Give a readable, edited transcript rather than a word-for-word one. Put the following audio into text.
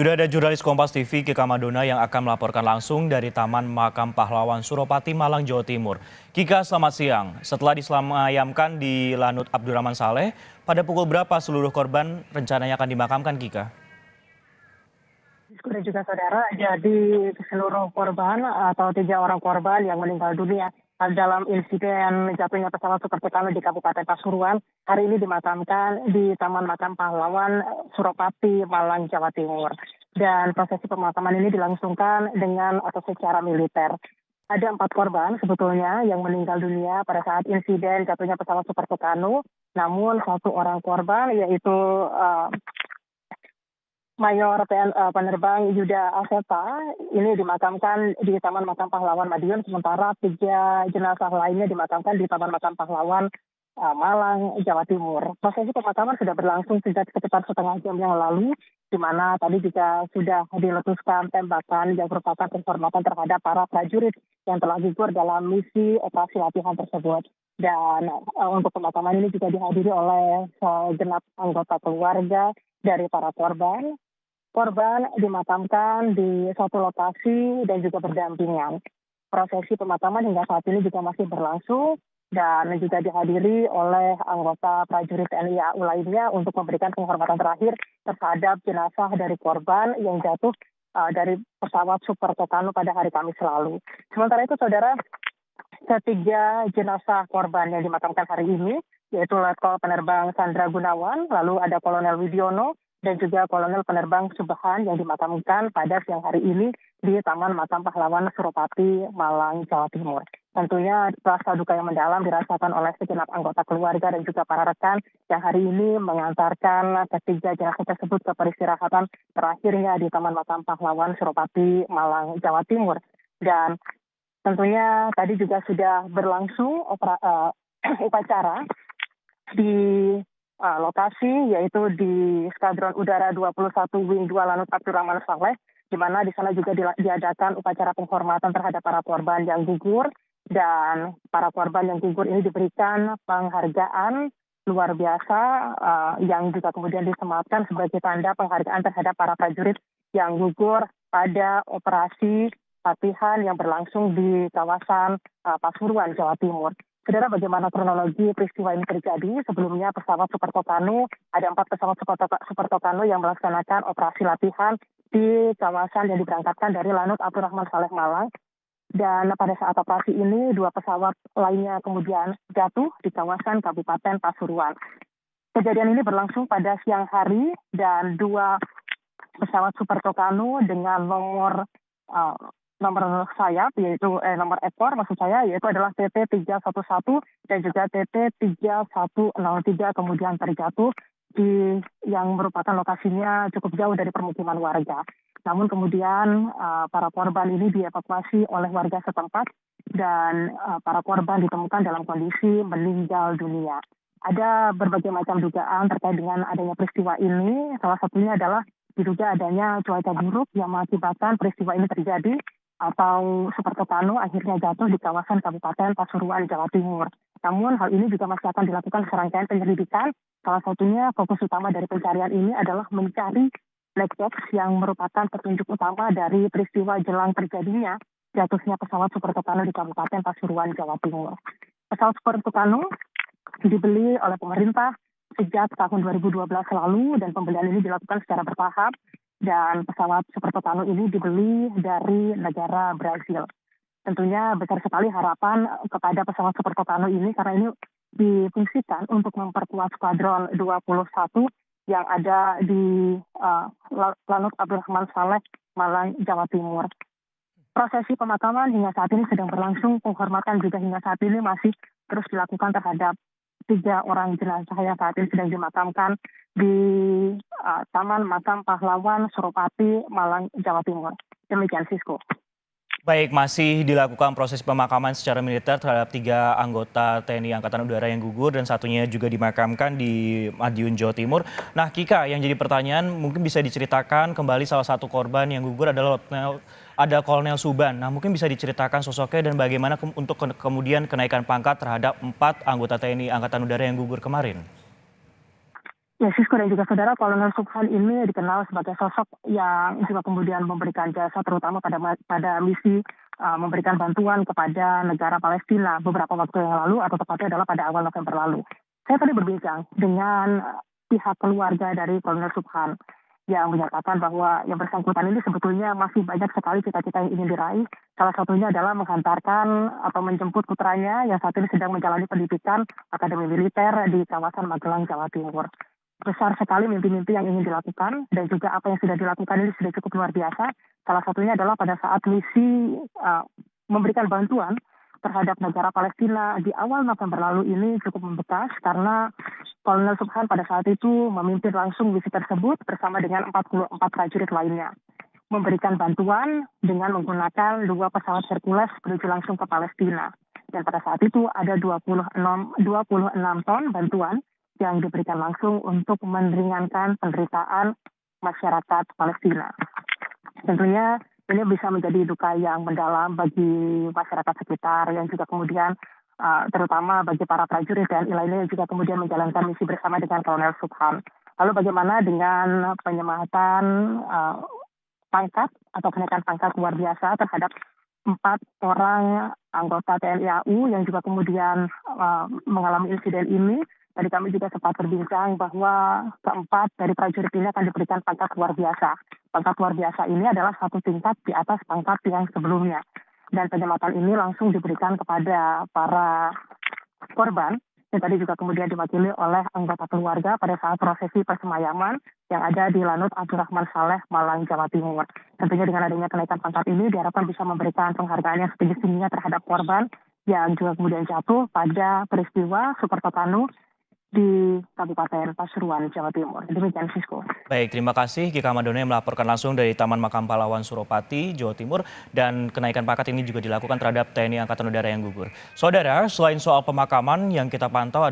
Sudah ada jurnalis Kompas TV Kika Madona yang akan melaporkan langsung dari Taman Makam Pahlawan Suropati, Malang, Jawa Timur. Kika, selamat siang. Setelah disemayamkan di Lanut Abdurrahman Saleh, pada pukul berapa seluruh korban rencananya akan dimakamkan, Kika? Dan juga saudara, jadi seluruh korban atau 3 orang korban yang meninggal dunia dalam insiden jatuhnya pesawat Super Tucano di Kabupaten Pasuruan hari ini dimakamkan di Taman Makam Pahlawan Suropati, Malang, Jawa Timur. Dan prosesi pemakaman ini dilangsungkan dengan atau secara militer. Ada 4 korban sebetulnya yang meninggal dunia pada saat insiden jatuhnya pesawat Super Tucano. Namun 1 orang korban yaitu Mayor penerbang Yuda Aseta ini dimakamkan di Taman Makam Pahlawan Madiun, sementara 3 jenazah lainnya dimakamkan di Taman Makam Pahlawan Malang, Jawa Timur. Prosesi pemakaman sudah berlangsung sejak sekitar setengah jam yang lalu, di mana tadi juga sudah diletuskan tembakan yang merupakan penghormatan terhadap para prajurit yang telah gugur dalam misi operasi latihan tersebut. Dan untuk pemakaman ini juga dihadiri oleh segenap anggota keluarga dari para korban. Korban dimakamkan di satu lokasi dan juga berdampingan. Prosesi pemakaman hingga saat ini juga masih berlangsung dan juga dihadiri oleh anggota prajurit TNI AU lainnya untuk memberikan penghormatan terakhir terhadap jenazah dari korban yang jatuh dari pesawat Super Tucano pada hari Kamis lalu. Sementara itu, saudara, ketiga jenazah korban yang dimakamkan hari ini, yaitu Letkol Penerbang Sandra Gunawan, lalu ada Kolonel Widiono, dan juga Kolonel Penerbang Subhan yang dimakamkan pada siang hari ini di Taman Makam Pahlawan Suropati, Malang, Jawa Timur. Tentunya rasa duka yang mendalam dirasakan oleh segenap anggota keluarga dan juga para rekan yang hari ini mengantarkan ketiga jenazah tersebut ke peristirahatan terakhirnya di Taman Makam Pahlawan Suropati, Malang, Jawa Timur. Dan tentunya tadi juga sudah berlangsung upacara di lokasi, yaitu di Skadron Udara 21 Wing 2 Lanut Abdurrahman Saleh, di mana di sana juga diadakan upacara penghormatan terhadap para korban yang gugur, dan para korban yang gugur ini diberikan penghargaan luar biasa yang juga kemudian disematkan sebagai tanda penghargaan terhadap para prajurit yang gugur pada operasi latihan yang berlangsung di kawasan Pasuruan, Jawa Timur. Saudara, bagaimana kronologi peristiwa ini terjadi? Sebelumnya pesawat Super Tucano, ada 4 pesawat Super Tucano yang melaksanakan operasi latihan di kawasan yang diberangkatkan dari Lanut Abdurrahman Saleh, Malang. Dan pada saat operasi ini 2 pesawat lainnya kemudian jatuh di kawasan Kabupaten Pasuruan. Kejadian ini berlangsung pada siang hari dan 2 pesawat Super Tucano dengan nomor sayap, yaitu nomor ekor maksud saya, yaitu adalah TT311 dan juga TT3103 kemudian terjatuh yang merupakan lokasinya cukup jauh dari permukiman warga. Namun kemudian para korban ini dievakuasi oleh warga setempat dan para korban ditemukan dalam kondisi meninggal dunia. Ada berbagai macam dugaan terkait dengan adanya peristiwa ini. Salah satunya adalah diduga adanya cuaca buruk yang mengakibatkan peristiwa ini terjadi, atau Super Tucano akhirnya jatuh di kawasan Kabupaten Pasuruan, Jawa Timur. Namun hal ini juga masih akan dilakukan serangkaian penyelidikan. Salah satunya fokus utama dari pencarian ini adalah mencari black box yang merupakan petunjuk utama dari peristiwa jelang terjadinya jatuhnya pesawat Super Tucano di Kabupaten Pasuruan, Jawa Timur. Pesawat Super Tucano dibeli oleh pemerintah sejak tahun 2012 lalu dan pembelian ini dilakukan secara bertahap. Dan pesawat Super Tucano ini dibeli dari negara Brazil. Tentunya besar sekali harapan kepada pesawat Super Tucano ini karena ini difungsikan untuk memperkuat Skadron 21 yang ada di Lanut Abdurrahman Saleh, Malang, Jawa Timur. Prosesi pemakaman hingga saat ini sedang berlangsung, penghormatan juga hingga saat ini masih terus dilakukan terhadap 3 orang jenazah yang saat ini sedang dimakamkan di Taman Makam Pahlawan Suropati, Malang, Jawa Timur. Demikian, Sisko. Baik, masih dilakukan proses pemakaman secara militer terhadap 3 anggota TNI Angkatan Udara yang gugur dan satunya juga dimakamkan di Madiun, Jawa Timur. Nah, Kika, yang jadi pertanyaan mungkin bisa diceritakan kembali salah satu korban yang gugur adalah Kolonel Subhan. Nah, mungkin bisa diceritakan sosoknya dan bagaimana untuk kemudian kenaikan pangkat terhadap 4 anggota TNI Angkatan Udara yang gugur kemarin. Ya, Sisko dan juga saudara, Kolonel Subhan ini dikenal sebagai sosok yang juga kemudian memberikan jasa terutama pada misi memberikan bantuan kepada negara Palestina beberapa waktu yang lalu atau tepatnya adalah pada awal November lalu. Saya tadi berbincang dengan pihak keluarga dari Kolonel Subhan yang menyatakan bahwa yang bersangkutan ini sebetulnya masih banyak sekali cita-cita yang ingin diraih. Salah satunya adalah menghantarkan atau menjemput putranya yang saat ini sedang menjalani pendidikan akademi militer di kawasan Magelang, Jawa Timur. Besar sekali mimpi-mimpi yang ingin dilakukan dan juga apa yang sudah dilakukan ini sudah cukup luar biasa. Salah satunya adalah pada saat misi memberikan bantuan terhadap negara Palestina di awal November lalu ini cukup membekas karena Kolonel Subhan pada saat itu memimpin langsung misi tersebut bersama dengan 44 prajurit lainnya. Memberikan bantuan dengan menggunakan 2 pesawat Hercules menuju langsung ke Palestina. Dan pada saat itu ada 26 ton bantuan yang diberikan langsung untuk meringankan penderitaan masyarakat Palestina. Tentunya ini bisa menjadi duka yang mendalam bagi masyarakat sekitar yang juga kemudian terutama bagi para prajurit TNI lainnya yang juga kemudian menjalankan misi bersama dengan Kolonel Subhan. Lalu bagaimana dengan penyematan pangkat atau kenaikan pangkat luar biasa terhadap 4 orang anggota TNI AU yang juga kemudian mengalami insiden ini? Tadi kami juga sempat berbincang bahwa keempat dari prajurit ini akan diberikan pangkat luar biasa. Pangkat luar biasa ini adalah satu tingkat di atas pangkat yang sebelumnya. Dan penyematan ini langsung diberikan kepada para korban yang tadi juga kemudian diwakili oleh anggota keluarga pada saat prosesi persemayaman yang ada di Lanut Abdurrahman Saleh, Malang, Jawa Timur. Tentunya dengan adanya kenaikan pangkat ini diharapkan bisa memberikan penghargaan yang setinggi-tingginya terhadap korban yang juga kemudian jatuh pada peristiwa Super Totanu di Kabupaten Pasuruan, Jawa Timur. Demikian, Sisko. Baik, terima kasih Kika Madone melaporkan langsung dari Taman Makam Pahlawan Suropati, Jawa Timur. Dan kenaikan pangkat ini juga dilakukan terhadap TNI Angkatan Udara yang gugur. Saudara, selain soal pemakaman yang kita pantau